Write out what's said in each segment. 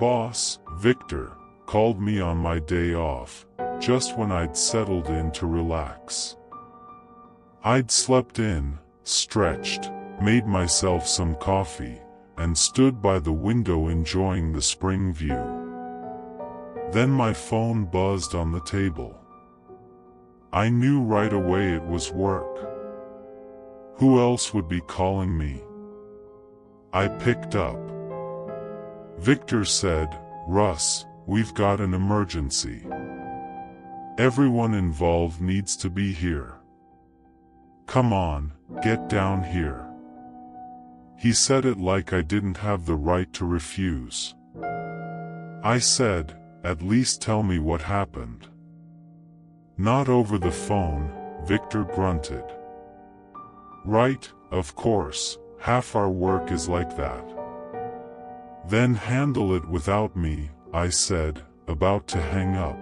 boss, Victor, called me on my day off, just when I'd settled in to relax. I'd slept in, stretched, made myself some coffee, and stood by the window enjoying the spring view. Then my phone buzzed on the table. I knew right away it was work. Who else would be calling me? I picked up. Victor said, "Russ, we've got an emergency. Everyone involved needs to be here. Come on, get down here." He said it like I didn't have the right to refuse. I said, "At least tell me what happened." "Not over the phone," Victor grunted. "Right, of course, half our work is like that." "Then handle it without me," I said, about to hang up.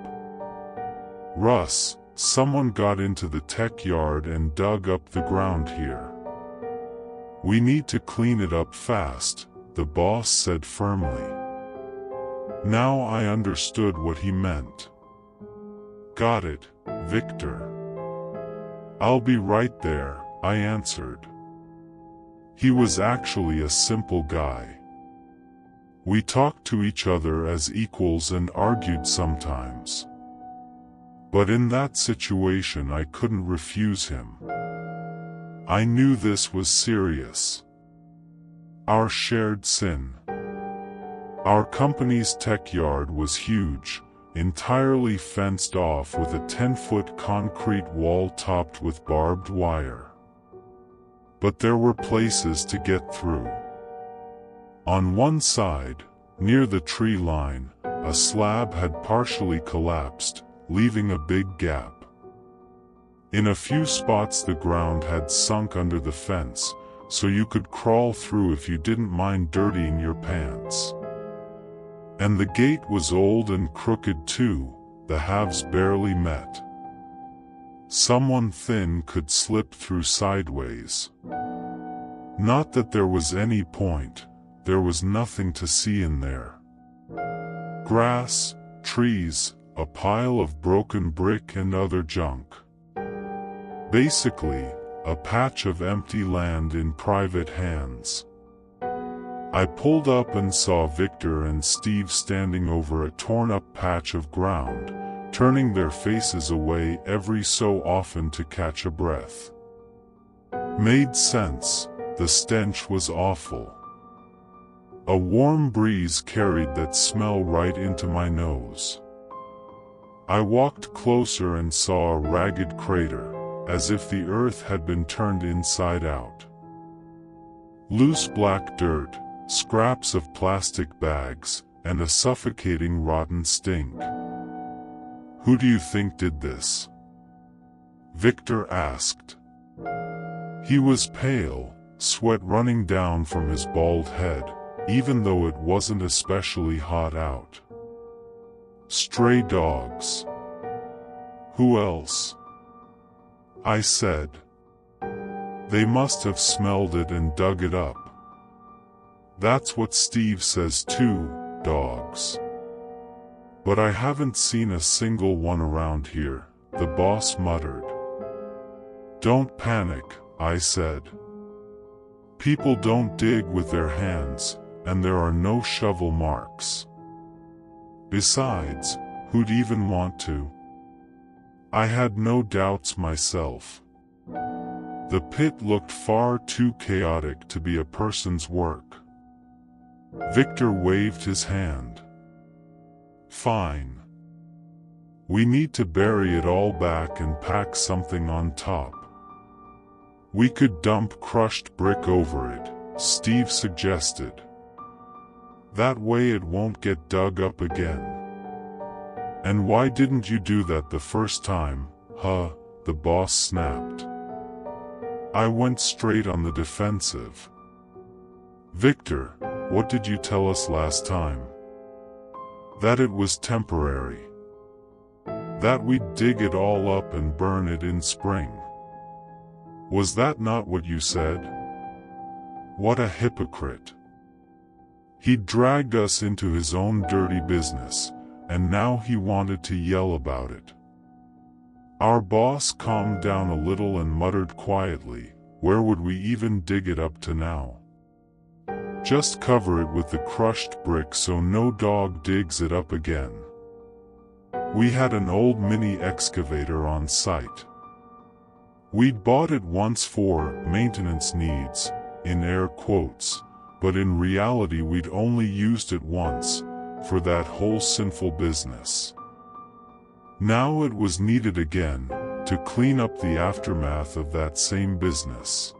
"Russ, someone got into the tech yard and dug up the ground here. We need to clean it up fast," the boss said firmly. Now I understood what he meant. "Got it, Victor. I'll be right there," I answered. He was actually a simple guy. We talked to each other as equals and argued sometimes. But in that situation I couldn't refuse him. I knew this was serious. Our shared sin. Our company's tech yard was huge, entirely fenced off with a 10-foot concrete wall topped with barbed wire. But there were places to get through. On one side, near the tree line, a slab had partially collapsed, leaving a big gap. In a few spots the ground had sunk under the fence, so you could crawl through if you didn't mind dirtying your pants. And the gate was old and crooked too, the halves barely met. Someone thin could slip through sideways. Not that there was any point, there was nothing to see in there. Grass, trees, a pile of broken brick and other junk. Basically, a patch of empty land in private hands. I pulled up and saw Victor and Steve standing over a torn-up patch of ground, turning their faces away every so often to catch a breath. Made sense, the stench was awful. A warm breeze carried that smell right into my nose. I walked closer and saw a ragged crater, as if the earth had been turned inside out. Loose black dirt, scraps of plastic bags, and a suffocating rotten stink. "Who do you think did this?" Victor asked. He was pale, sweat running down from his bald head, even though it wasn't especially hot out. "Stray dogs." "Who else?" I said. "They must have smelled it and dug it up." "That's what Steve says too, dogs. But I haven't seen a single one around here," the boss muttered. "Don't panic," I said. "People don't dig with their hands, and there are no shovel marks. Besides, who'd even want to?" I had no doubts myself. The pit looked far too chaotic to be a person's work. Victor waved his hand. "Fine. We need to bury it all back and pack something on top. We could dump crushed brick over it," Steve suggested. "That way it won't get dug up again." "And why didn't you do that the first time, huh?" the boss snapped. I went straight on the defensive. "Victor, what did you tell us last time?" "That it was temporary. That we'd dig it all up and burn it in spring. Was that not what you said?" What a hypocrite. He'd dragged us into his own dirty business, and now he wanted to yell about it. Our boss calmed down a little and muttered quietly, "Where would we even dig it up to now? Just cover it with the crushed brick so no dog digs it up again." We had an old mini excavator on site. We'd bought it once for maintenance needs, in air quotes, but in reality we'd only used it once, for that whole sinful business. Now it was needed again, to clean up the aftermath of that same business.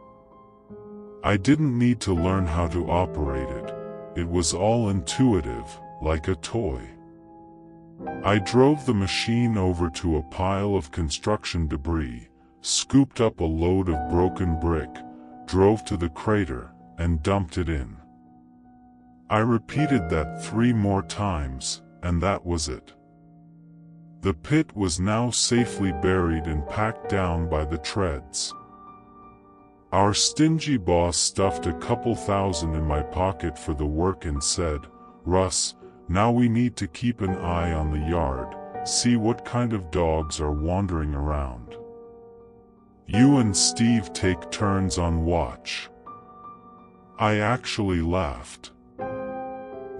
I didn't need to learn how to operate it. It was all intuitive, like a toy. I drove the machine over to a pile of construction debris, scooped up a load of broken brick, drove to the crater, and dumped it in. I repeated that 3 more times, and that was it. The pit was now safely buried and packed down by the treads. Our stingy boss stuffed a couple thousand in my pocket for the work and said, "Russ, now we need to keep an eye on the yard, see what kind of dogs are wandering around. You and Steve take turns on watch." I actually laughed.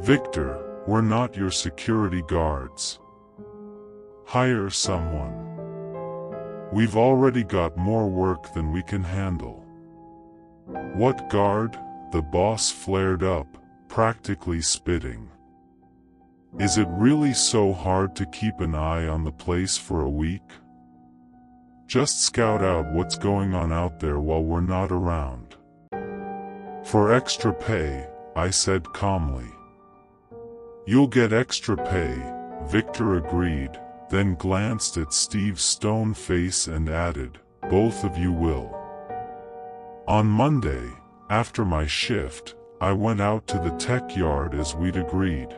"Victor, we're not your security guards. Hire someone. We've already got more work than we can handle." "What guard?" the boss flared up, practically spitting. "Is it really so hard to keep an eye on the place for a week? Just scout out what's going on out there while we're not around." "For extra pay," I said calmly. "You'll get extra pay," Victor agreed, then glanced at Steve's stone face and added, "Both of you will." On Monday, after my shift, I went out to the tech yard as we'd agreed.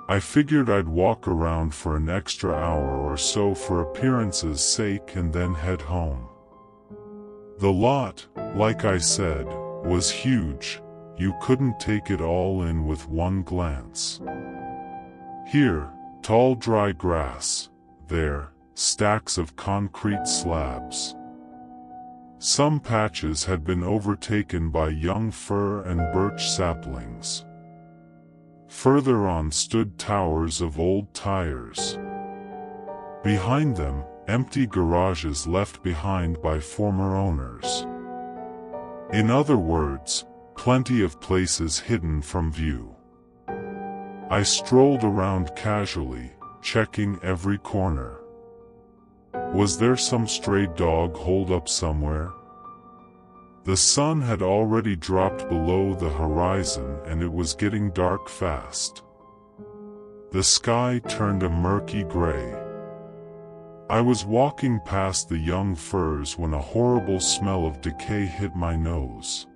I figured I'd walk around for an extra hour or so for appearance's sake and then head home. The lot, like I said, was huge. You couldn't take it all in with one glance. Here, tall dry grass. There, stacks of concrete slabs. Some patches had been overtaken by young fir and birch saplings. Further on stood towers of old tires. Behind them, empty garages left behind by former owners. In other words, plenty of places hidden from view. I strolled around casually, checking every corner. Was there some stray dog holed up somewhere? The sun had already dropped below the horizon and it was getting dark fast. The sky turned a murky gray. I was walking past the young firs when a horrible smell of decay hit my nose.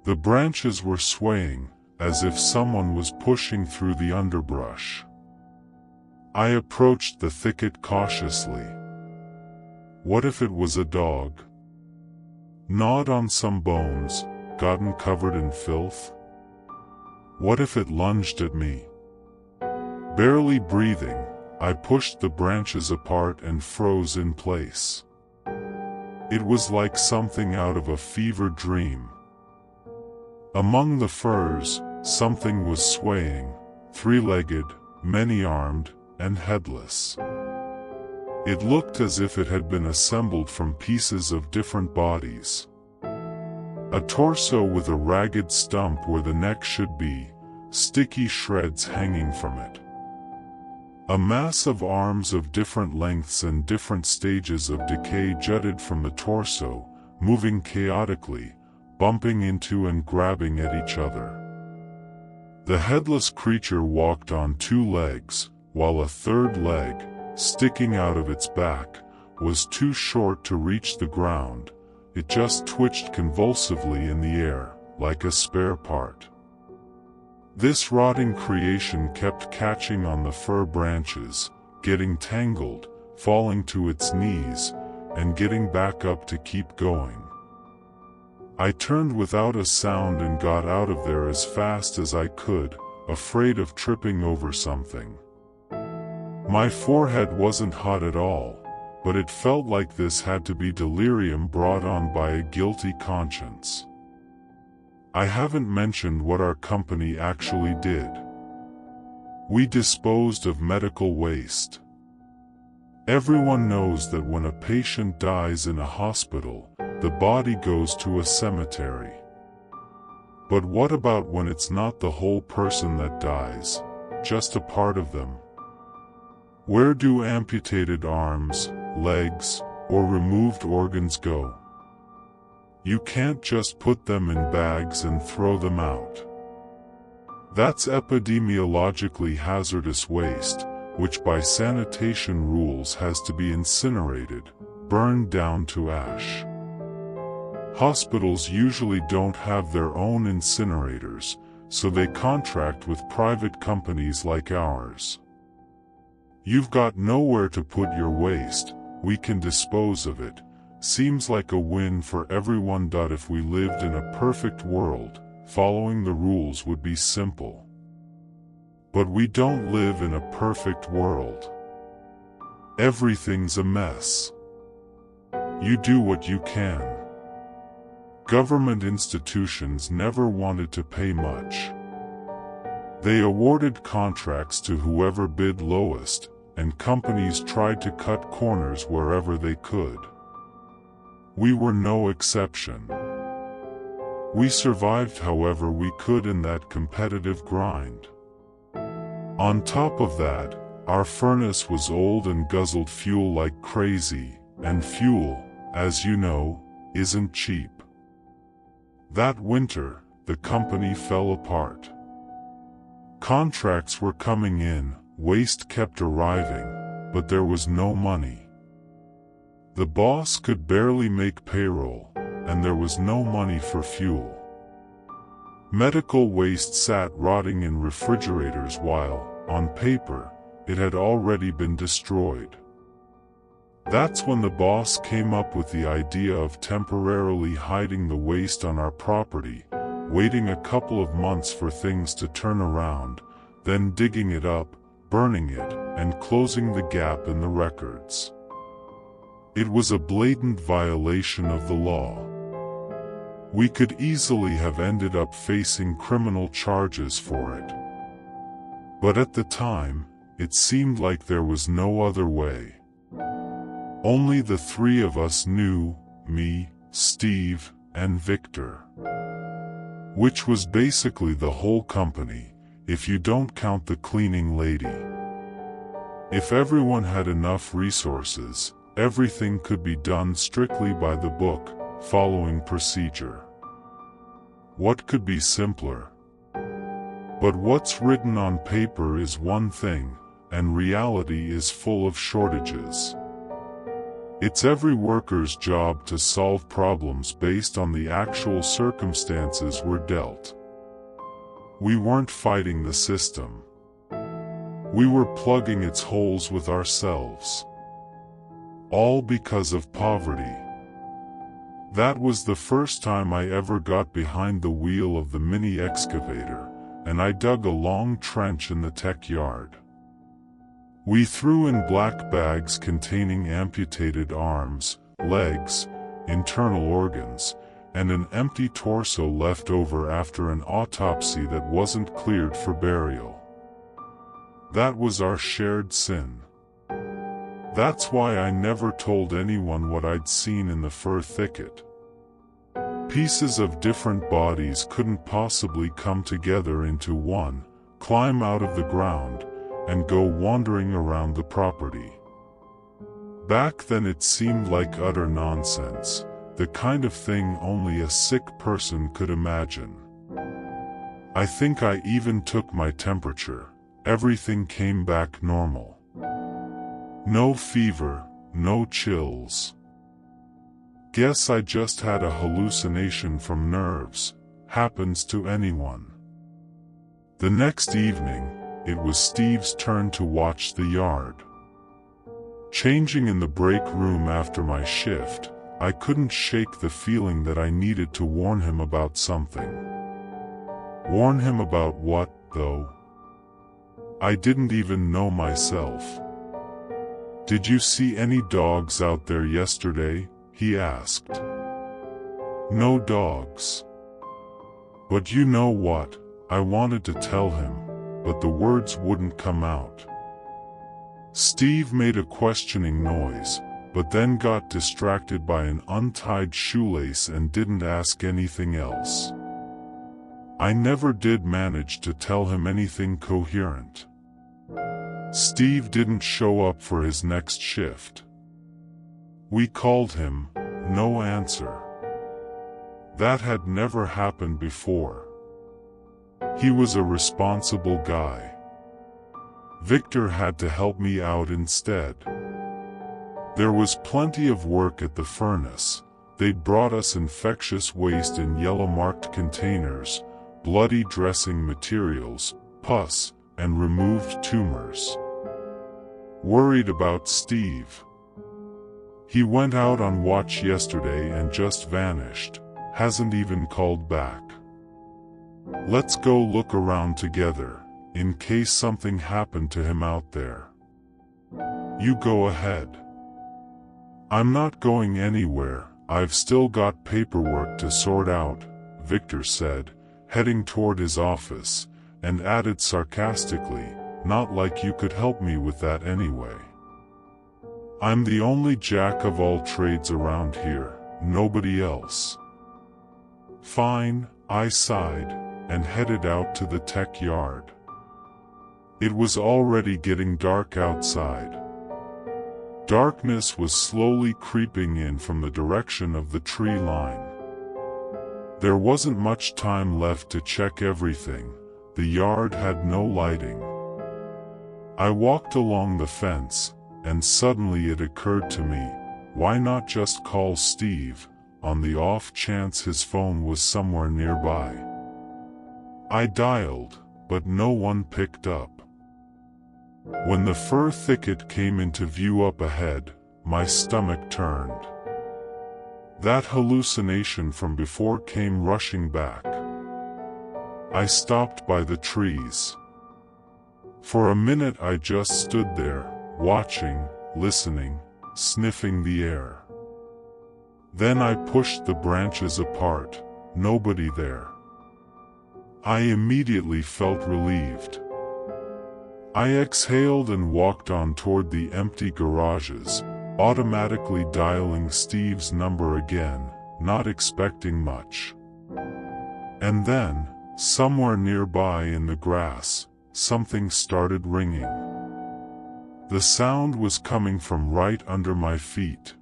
The branches were swaying, as if someone was pushing through the underbrush. I approached the thicket cautiously. What if it was a dog? Gnawed on some bones, gotten covered in filth? What if it lunged at me? Barely breathing, I pushed the branches apart and froze in place. It was like something out of a fever dream. Among the firs, something was swaying, 3-legged, many-armed, and headless. It looked as if it had been assembled from pieces of different bodies. A torso with a ragged stump where the neck should be, sticky shreds hanging from it. A mass of arms of different lengths and different stages of decay jutted from the torso, moving chaotically, bumping into and grabbing at each other. The headless creature walked on 2 legs, while a third leg, sticking out of its back, was too short to reach the ground. It just twitched convulsively in the air, like a spare part. This rotting creation kept catching on the fir branches, getting tangled, falling to its knees, and getting back up to keep going. I turned without a sound and got out of there as fast as I could, afraid of tripping over something. My forehead wasn't hot at all, but it felt like this had to be delirium brought on by a guilty conscience. I haven't mentioned what our company actually did. We disposed of medical waste. Everyone knows that when a patient dies in a hospital, the body goes to a cemetery. But what about when it's not the whole person that dies, just a part of them? Where do amputated arms, legs, or removed organs go? You can't just put them in bags and throw them out. That's epidemiologically hazardous waste, which by sanitation rules has to be incinerated, burned down to ash. Hospitals usually don't have their own incinerators, so they contract with private companies like ours. You've got nowhere to put your waste, we can dispose of it. Seems like a win for everyone. If we lived in a perfect world, following the rules would be simple. But we don't live in a perfect world. Everything's a mess. You do what you can. Government institutions never wanted to pay much. They awarded contracts to whoever bid lowest, and companies tried to cut corners wherever they could. We were no exception. We survived however we could in that competitive grind. On top of that, our furnace was old and guzzled fuel like crazy, and fuel, as you know, isn't cheap. That winter, the company fell apart. Contracts were coming in, waste kept arriving, but there was no money. The boss could barely make payroll, and there was no money for fuel. Medical waste sat rotting in refrigerators while, on paper, it had already been destroyed. That's when the boss came up with the idea of temporarily hiding the waste on our property, waiting a couple of months for things to turn around, then digging it up, burning it, and closing the gap in the records. It was a blatant violation of the law. We could easily have ended up facing criminal charges for it. But at the time, it seemed like there was no other way. Only the three of us knew, me, Steve, and Victor. Which was basically the whole company, if you don't count the cleaning lady. If everyone had enough resources, everything could be done strictly by the book, following procedure. What could be simpler? But what's written on paper is one thing, and reality is full of shortages. It's every worker's job to solve problems based on the actual circumstances we're dealt. We weren't fighting the system. We were plugging its holes with ourselves. All because of poverty. That was the first time I ever got behind the wheel of the mini excavator, and I dug a long trench in the tech yard. We threw in black bags containing amputated arms, legs, internal organs, and an empty torso left over after an autopsy that wasn't cleared for burial. That was our shared sin. That's why I never told anyone what I'd seen in the fir thicket. Pieces of different bodies couldn't possibly come together into one, climb out of the ground, and go wandering around the property. Back then it seemed like utter nonsense, the kind of thing only a sick person could imagine. I think I even took my temperature. Everything came back normal. No fever, no chills. Guess I just had a hallucination from nerves. Happens to anyone. The next evening, it was Steve's turn to watch the yard. Changing in the break room after my shift, I couldn't shake the feeling that I needed to warn him about something. Warn him about what, though? I didn't even know myself. "Did you see any dogs out there yesterday?" he asked. "No dogs." But you know what? I wanted to tell him, but the words wouldn't come out. Steve made a questioning noise, but then got distracted by an untied shoelace and didn't ask anything else. I never did manage to tell him anything coherent. Steve didn't show up for his next shift. We called him, no answer. That had never happened before. He was a responsible guy. Victor had to help me out instead. There was plenty of work at the furnace. They'd brought us infectious waste in yellow-marked containers, bloody dressing materials, pus, and removed tumors. Worried about Steve. He went out on watch yesterday and just vanished, hasn't even called back. Let's go look around together, in case something happened to him out there. You go ahead. I'm not going anywhere, I've still got paperwork to sort out, Victor said, heading toward his office, and added sarcastically, not like you could help me with that anyway. I'm the only jack of all trades around here, nobody else. Fine, I sighed, and headed out to the tech yard. It was already getting dark outside. Darkness was slowly creeping in from the direction of the tree line. There wasn't much time left to check everything. The yard had no lighting. I walked along the fence, and suddenly it occurred to me, why not just call Steve, on the off chance his phone was somewhere nearby. I dialed, but no one picked up. When the fir thicket came into view up ahead, my stomach turned. That hallucination from before came rushing back. I stopped by the trees. For a minute I just stood there, watching, listening, sniffing the air. Then I pushed the branches apart, nobody there. I immediately felt relieved. I exhaled and walked on toward the empty garages, automatically dialing Steve's number again, not expecting much. And then, somewhere nearby in the grass, something started ringing. The sound was coming from right under my feet.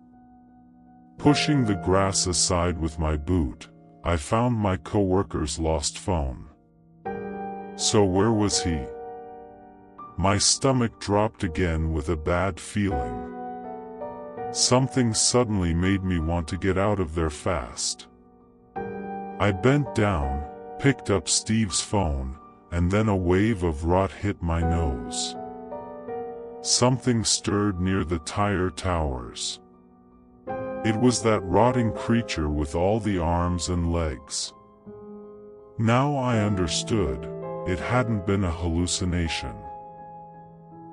Pushing the grass aside with my boot, I found my coworker's lost phone. So where was he? My stomach dropped again with a bad feeling. Something suddenly made me want to get out of there fast. I bent down, picked up Steve's phone, and then a wave of rot hit my nose. Something stirred near the tire towers. It was that rotting creature with all the arms and legs. Now I understood, it hadn't been a hallucination.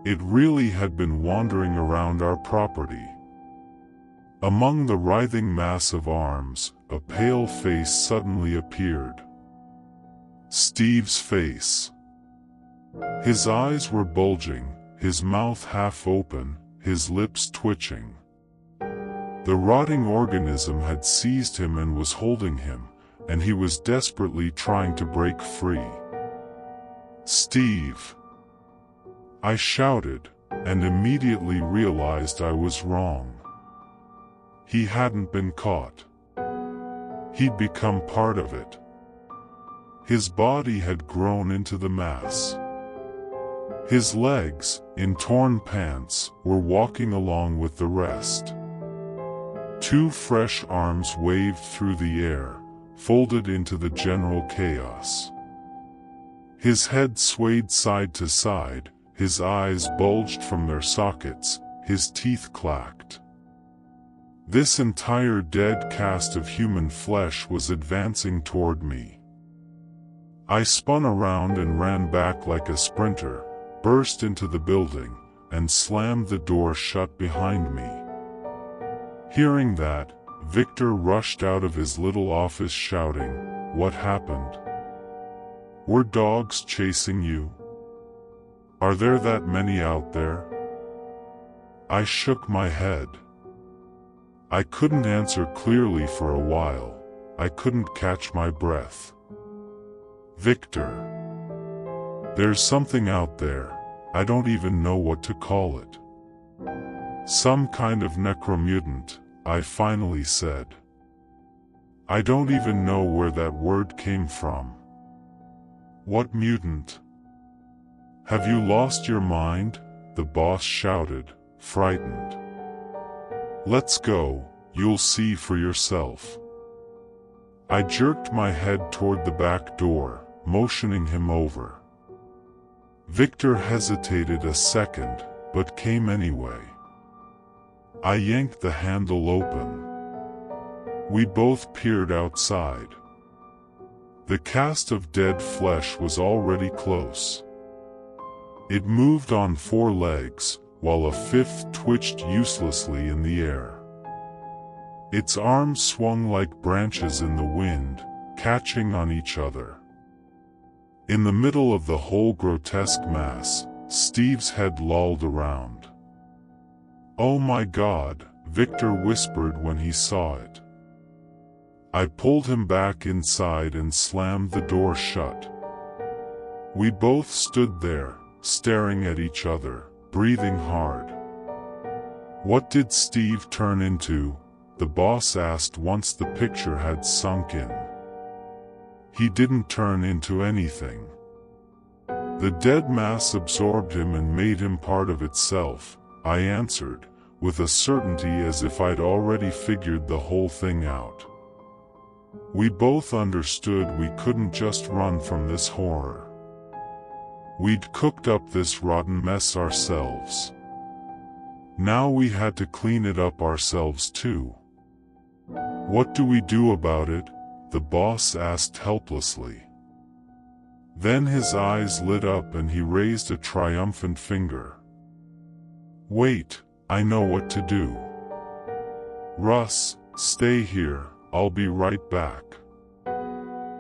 It really had been wandering around our property. Among the writhing mass of arms, a pale face suddenly appeared. Steve's face. His eyes were bulging, his mouth half open, his lips twitching. The rotting organism had seized him and was holding him, and he was desperately trying to break free. "Steve!" I shouted, and immediately realized I was wrong. He hadn't been caught. He'd become part of it. His body had grown into the mass. His legs, in torn pants, were walking along with the rest. Two fresh arms waved through the air, folded into the general chaos. His head swayed side to side, his eyes bulged from their sockets, his teeth clacked. This entire dead cast of human flesh was advancing toward me. I spun around and ran back like a sprinter, burst into the building, and slammed the door shut behind me. Hearing that, Victor rushed out of his little office shouting, "What happened? Were dogs chasing you? Are there that many out there?" I shook my head. I couldn't answer clearly for a while. I couldn't catch my breath. "Victor, there's something out there. I don't even know what to call it. Some kind of necromutant," I finally said. "I don't even know where that word came from." "What mutant? Have you lost your mind?" the boss shouted, frightened. "Let's go, you'll see for yourself." I jerked my head toward the back door, motioning him over. Victor hesitated a second, but came anyway. I yanked the handle open. We both peered outside. The cast of dead flesh was already close. It moved on 4 legs, while a 5th twitched uselessly in the air. Its arms swung like branches in the wind, catching on each other. In the middle of the whole grotesque mass, Steve's head lolled around. "Oh my God," Victor whispered when he saw it. I pulled him back inside and slammed the door shut. We both stood there, staring at each other, breathing hard. "What did Steve turn into?" the boss asked once the picture had sunk in. "He didn't turn into anything. The dead mass absorbed him and made him part of itself," I answered, with a certainty as if I'd already figured the whole thing out. We both understood we couldn't just run from this horror. We'd cooked up this rotten mess ourselves. Now we had to clean it up ourselves too. "What do we do about it?" the boss asked helplessly. Then his eyes lit up and he raised a triumphant finger. "Wait, I know what to do. Russ, stay here, I'll be right back."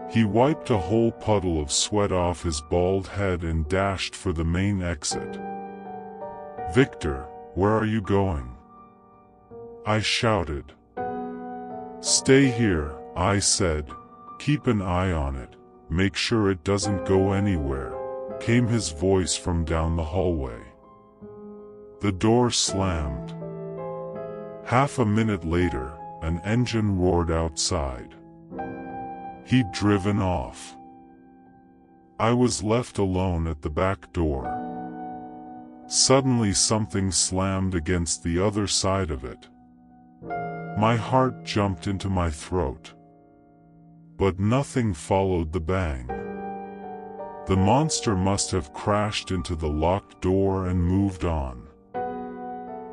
He wiped a whole puddle of sweat off his bald head and dashed for the main exit. "Victor, where are you going?" I shouted. "Stay here," I said. "Keep an eye on it. Make sure it doesn't go anywhere," came his voice from down the hallway. The door slammed. Half a minute later, an engine roared outside. He'd driven off. I was left alone at the back door. Suddenly something slammed against the other side of it. My heart jumped into my throat. But nothing followed the bang. The monster must have crashed into the locked door and moved on.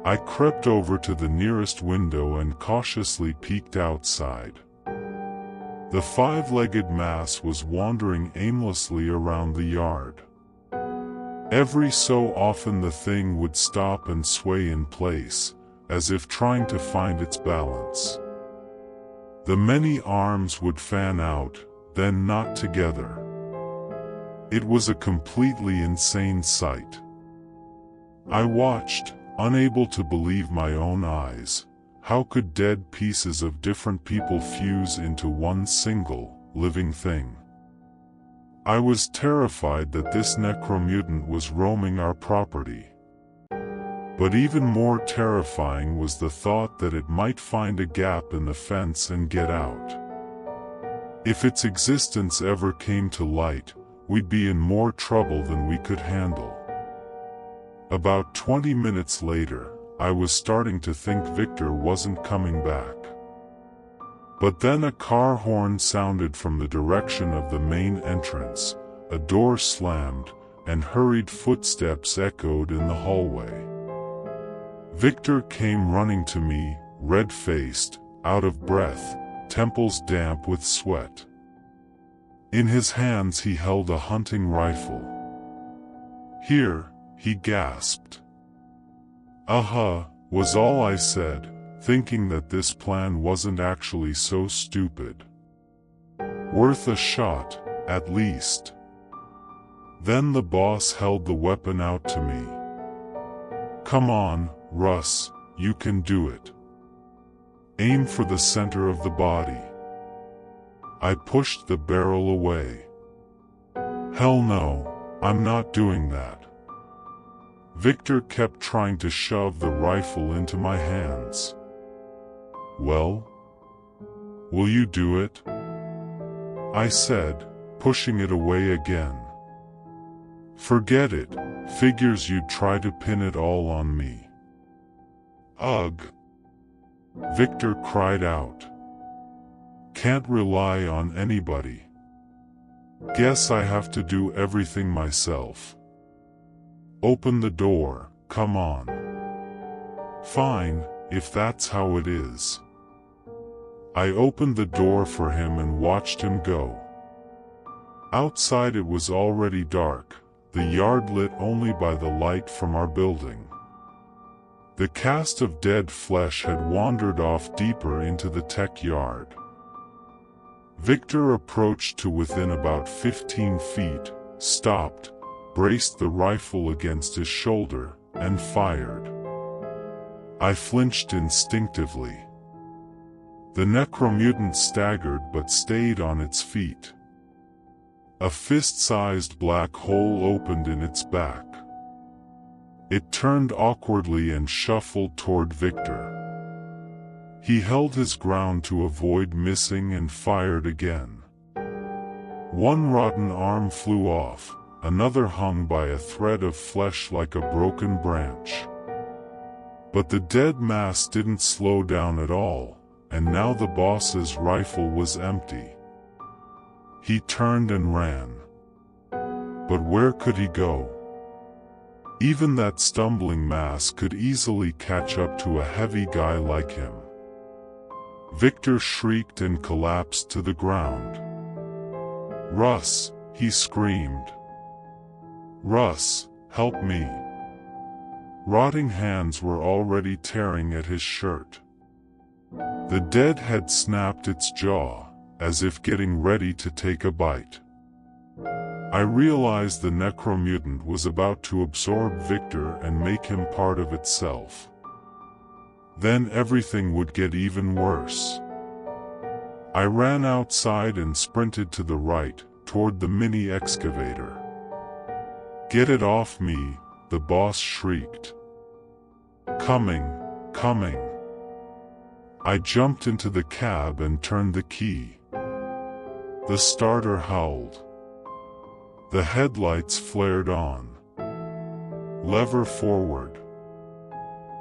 I crept over to the nearest window and cautiously peeked outside. The 5-legged mass was wandering aimlessly around the yard. Every so often the thing would stop and sway in place, as if trying to find its balance. The many arms would fan out, then knot together. It was a completely insane sight. I watched, unable to believe my own eyes. How could dead pieces of different people fuse into one single, living thing? I was terrified that this necromutant was roaming our property. But even more terrifying was the thought that it might find a gap in the fence and get out. If its existence ever came to light, we'd be in more trouble than we could handle. About 20 minutes later, I was starting to think Victor wasn't coming back. But then a car horn sounded from the direction of the main entrance, a door slammed, and hurried footsteps echoed in the hallway. Victor came running to me, red-faced, out of breath, temples damp with sweat. In his hands he held a hunting rifle. "Here," he gasped. Was all I said, thinking that this plan wasn't actually so stupid. Worth a shot, at least. Then the boss held the weapon out to me. "Come on, Russ, you can do it. Aim for the center of the body." I pushed the barrel away. "Hell no, I'm not doing that." Victor kept trying to shove the rifle into my hands. "Well, will you do it?" I said, pushing it away again. "Forget it, figures you'd try to pin it all on me." "Ugh!" Victor cried out. "Can't rely on anybody. Guess I have to do everything myself." "Open the door, come on." "Fine, if that's how it is." I opened the door for him and watched him go. Outside it was already dark, the yard lit only by the light from our building. The cast of dead flesh had wandered off deeper into the tech yard. Victor approached to within about 15 feet, stopped, braced the rifle against his shoulder, and fired. I flinched instinctively. The necromutant staggered but stayed on its feet. A fist-sized black hole opened in its back. It turned awkwardly and shuffled toward Victor. He held his ground to avoid missing and fired again. One rotten arm flew off, another hung by a thread of flesh like a broken branch. But the dead mass didn't slow down at all, and now the boss's rifle was empty. He turned and ran. But where could he go? Even that stumbling mass could easily catch up to a heavy guy like him. Victor shrieked and collapsed to the ground. "Russ!" he screamed. "Russ, help me!" Rotting hands were already tearing at his shirt. The dead had snapped its jaw, as if getting ready to take a bite. I realized the necromutant was about to absorb Victor and make him part of itself. Then everything would get even worse. I ran outside and sprinted to the right, toward the mini excavator. "Get it off me," the boss shrieked. "Coming, coming." I jumped into the cab and turned the key. The starter howled. The headlights flared on. Lever forward.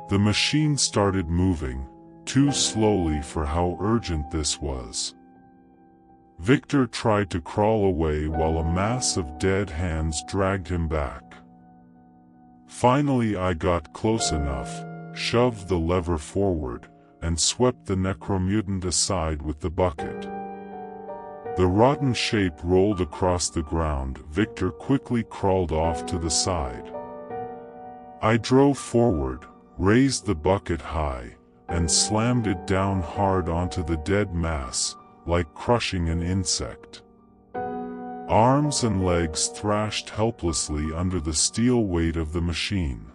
The machine started moving, too slowly for how urgent this was. Victor tried to crawl away while a mass of dead hands dragged him back. Finally I got close enough, shoved the lever forward, and swept the necromutant aside with the bucket. The rotten shape rolled across the ground. Victor quickly crawled off to the side. I drove forward, raised the bucket high, and slammed it down hard onto the dead mass, like crushing an insect. Arms and legs thrashed helplessly under the steel weight of the machine.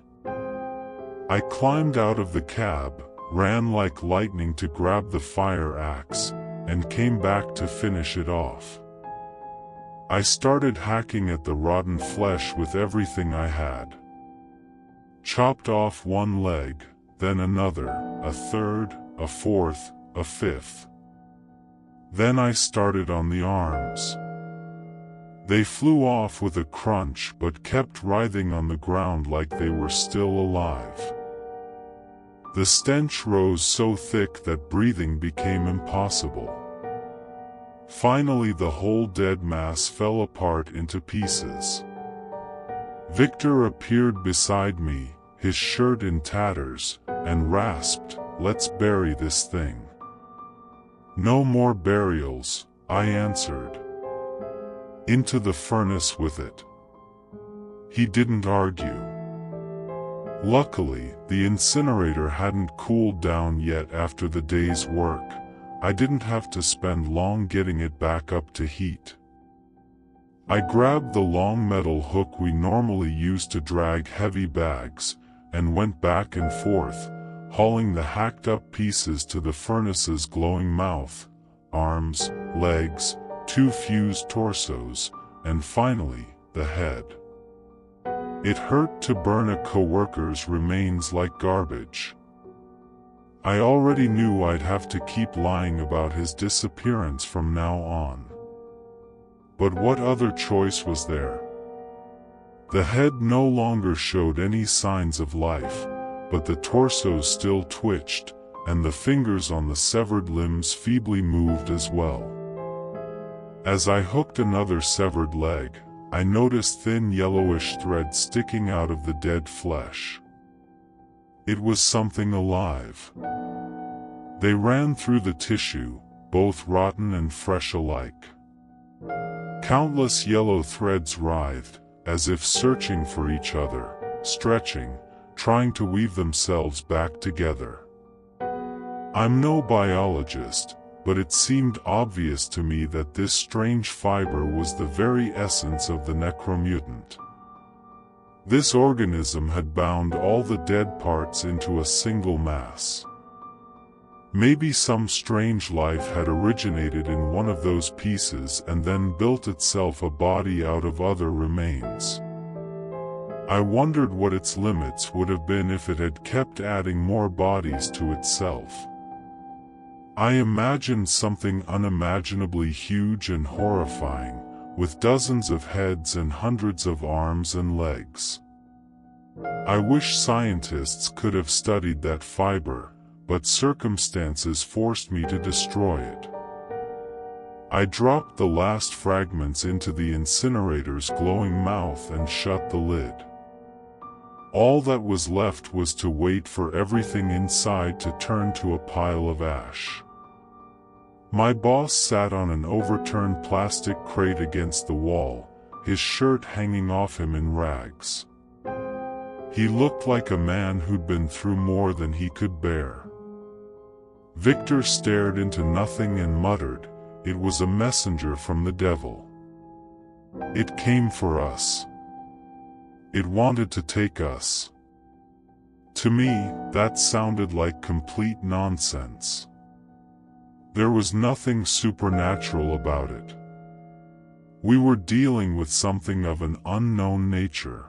I climbed out of the cab, ran like lightning to grab the fire axe, and came back to finish it off. I started hacking at the rotten flesh with everything I had. Chopped off one leg, then another, a third, a fourth, a fifth. Then I started on the arms. They flew off with a crunch but kept writhing on the ground like they were still alive. The stench rose so thick that breathing became impossible. Finally the whole dead mass fell apart into pieces. Victor appeared beside me, his shirt in tatters, and rasped, let's bury this thing." "No more burials," I answered. "Into the furnace with it." He didn't argue. Luckily, the incinerator hadn't cooled down yet after the day's work. I didn't have to spend long getting it back up to heat. I grabbed the long metal hook we normally use to drag heavy bags, and went back and forth, hauling the hacked-up pieces to the furnace's glowing mouth, arms, legs, 2 fused torsos, and finally, the head. It hurt to burn a coworker's remains like garbage. I already knew I'd have to keep lying about his disappearance from now on. But what other choice was there? The head no longer showed any signs of life, but the torso still twitched, and the fingers on the severed limbs feebly moved as well. As I hooked another severed leg, I noticed thin yellowish threads sticking out of the dead flesh. It was something alive. They ran through the tissue, both rotten and fresh alike. Countless yellow threads writhed, as if searching for each other, stretching, trying to weave themselves back together. I'm no biologist, but it seemed obvious to me that this strange fiber was the very essence of the necromutant. This organism had bound all the dead parts into a single mass. Maybe some strange life had originated in one of those pieces and then built itself a body out of other remains. I wondered what its limits would have been if it had kept adding more bodies to itself. I imagined something unimaginably huge and horrifying, with dozens of heads and hundreds of arms and legs. I wish scientists could have studied that fiber, but circumstances forced me to destroy it. I dropped the last fragments into the incinerator's glowing mouth and shut the lid. All that was left was to wait for everything inside to turn to a pile of ash. My boss sat on an overturned plastic crate against the wall, his shirt hanging off him in rags. He looked like a man who'd been through more than he could bear. Victor stared into nothing and muttered, "It was a messenger from the devil. It came for us. It wanted to take us." To me, that sounded like complete nonsense. There was nothing supernatural about it. We were dealing with something of an unknown nature.